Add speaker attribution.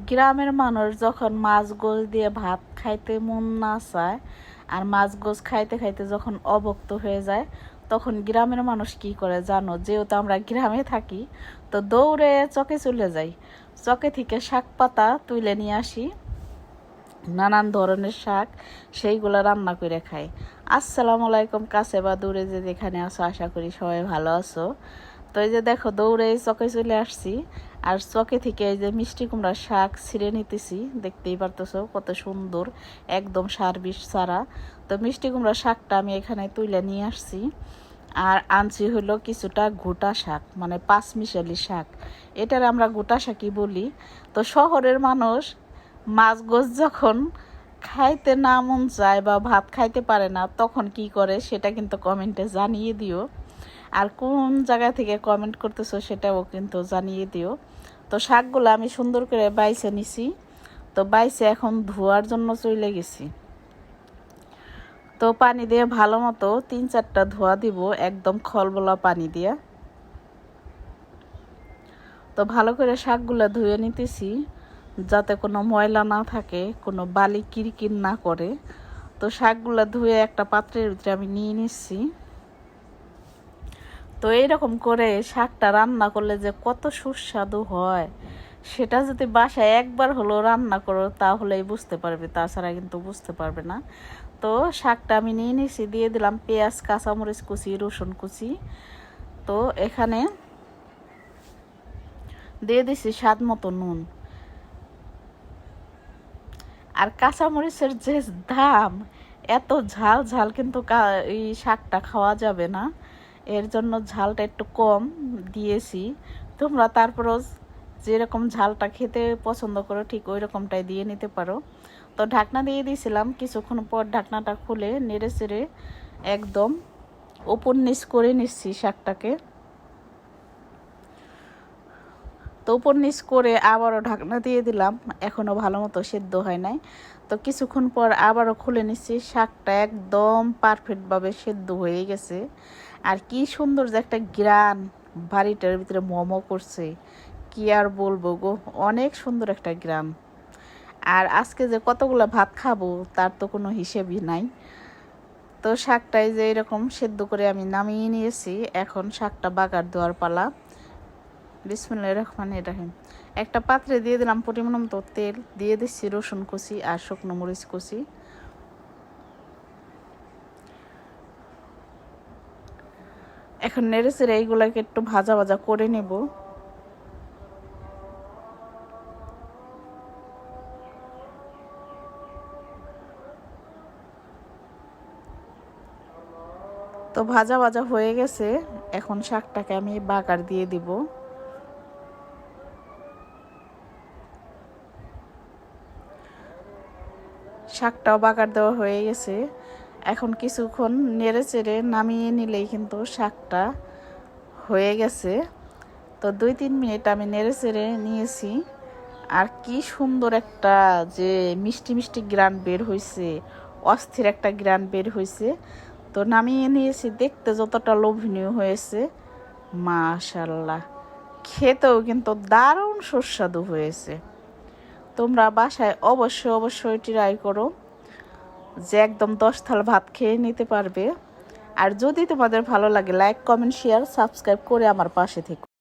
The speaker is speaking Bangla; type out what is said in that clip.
Speaker 1: গ্রামের মানুষ যখন মাছ গোছ দিয়ে ভাত খাইতে মন না চায় আর মাছ গোছ খাইতে খাইতে যখন অভুক্ত হয়ে যায়, তখন গ্রামের মানুষ কি করে জানো? যেহেতু আমরা গ্রামে থাকি, তো দৌড়ে চকে চলে যাই, চকে থেকে শাক পাতা তুলে নিয়ে আসি, নানান ধরনের শাক, সেইগুলো রান্না করে খাই। আসসালামু আলাইকুম, কাছে বা দূরে যে যেখানে আছো, আশা করি সবাই ভালো আছো। তো এই যে দেখো, দৌড়ে চকে চলে আসছি, আর চকে থেকে এই যে মিষ্টি কুমড়ার শাক ছিঁড়ে নিতেছি, দেখতেই পারতেছো কত সুন্দর, একদম সার বিষ ছাড়া। তো মিষ্টি কুমড়ার শাকটা আমি এখানে তুলে নিয়ে আসছি, আর আনছি হলো কিছুটা গোটা শাক, মানে পাঁচমিশালি শাক, এটার আমরা গোটা শাকই বলি। তো শহরের মানুষ মাছ গোছ যখন খাইতে না মন চায় বা ভাত খাইতে পারে না, তখন কি করে সেটা কিন্তু কমেন্টে জানিয়ে দিও। আর কোন জায়গা থেকে কমেন্ট করতেছো সেটাও কিন্তু জানিয়ে দিও। তো শাকগুলো আমি সুন্দর করে বাইছে নিছি, তো বাইছে এখন ধোয়ার জন্য চলে গেছি। তো পানি দিয়ে ভালো মতো 3-4টা ধোয়া দিব, একদম খলবলা পানি দিয়ে। তো ভালো করে শাকগুলো ধুয়ে নিতেছি, যাতে কোনো ময়লা না থাকে, কোনো বালি কিরকির না করে। তো শাকগুলো ধুয়ে একটা পাত্রের ভিতরে আমি নিয়ে নিচ্ছি। তো এইরকম করে শাকটা রান্না করলে যে কত সুস্বাদু হয়, সেটা যদি বাসায় একবার হলো রান্না করো তাহলেই বুঝতে পারবে, তাছাড়া কিন্তু বুঝতে পারবে না। তো শাকটা আমি নিয়ে নিয়েছি, দিয়ে দিলাম পেঁয়াজ, কাঁচামরিচ কুচি, রসুন কুচি। তো এখানে দিয়ে দিছি স্বাদ মতো নুন। আর কাঁচামরিচের যে দাম, এত ঝাল ঝাল কিন্তু এই শাকটা খাওয়া যাবে না, এর জন্য ঝালটা একটু কম দিয়েছি। তোমরা তারপরও যেরকম ঝালটা খেতে পছন্দ করো ঠিক ওই রকমটাই দিয়ে নিতে পারো। তো ঢাকনা দিয়ে দিয়েছিলাম, কিছুক্ষণ পর ঢাকনাটা খুলে নেড়ে চেড়ে একদম ওপর নিচ করে নিচ্ছি শাকটাকে। তো উপর নিচ করে আবারও ঢাকনা দিয়ে দিলাম, এখনও ভালো মতো সেদ্ধ হয় নাই। তো কিছুক্ষণ পর আবারও খুলে নিচ্ছি, শাকটা একদম পারফেক্টভাবে সেদ্ধ হয়ে গেছে। আর কি সুন্দর যে একটা গ্রান বাড়িটার ভিতরে মোমো করছে, কি আর বলবো গো, অনেক সুন্দর একটা গ্রান। আর আজকে যে কতগুলো ভাত খাবো তার তো কোনো হিসেবই নাই। তো শাকটাই যে এরকম সেদ্ধ করে আমি নামিয়ে নিয়েছি, এখন শাকটা বাগার দেওয়ার পালা। বিসমিল্লাহির রহমানির রহিম। একটা পাত্রে দিয়ে দিলাম পরিমাণ মতো তেল, দিয়ে দিচ্ছি রসুন কুচি আর শুকনো মরিচ কুচি। এখন নেড়ে চেড়ে এইগুলাকে একটু ভাজা ভাজা করে নেব। তো ভাজা ভাজা হয়ে গেছে, এখন শাকটাকে আমি বাগার দিয়ে দিব। শাকটাও বাগার দেওয়া হয়ে গেছে, এখন কিছুক্ষণ নেড়ে চেড়ে নামিয়ে নিলেই কিন্তু শাকটা হয়ে গেছে। তো 2-3 মিনিট আমি নেড়ে চেড়ে নিয়েছি, আর কি সুন্দর একটা যে মিষ্টি মিষ্টি গ্রান বের হয়েছে, অস্থির একটা গ্রান বের হয়েছে। তো নামিয়ে নিয়েছি, দেখতে যতটা লোভনীয় হয়েছে, মাশাল্লাহ খেতেও কিন্তু দারুণ সুস্বাদু হয়েছে। তোমরা বাসায় অবশ্যই অবশ্যই ট্রাই করো, যে একদম 10 থাল ভাত খেয়ে নিতে পারবে। আর যদি তোমাদের ভালো লাগে, লাইক কমেন্ট শেয়ার সাবস্ক্রাইব করে আমার পাশে থেকো।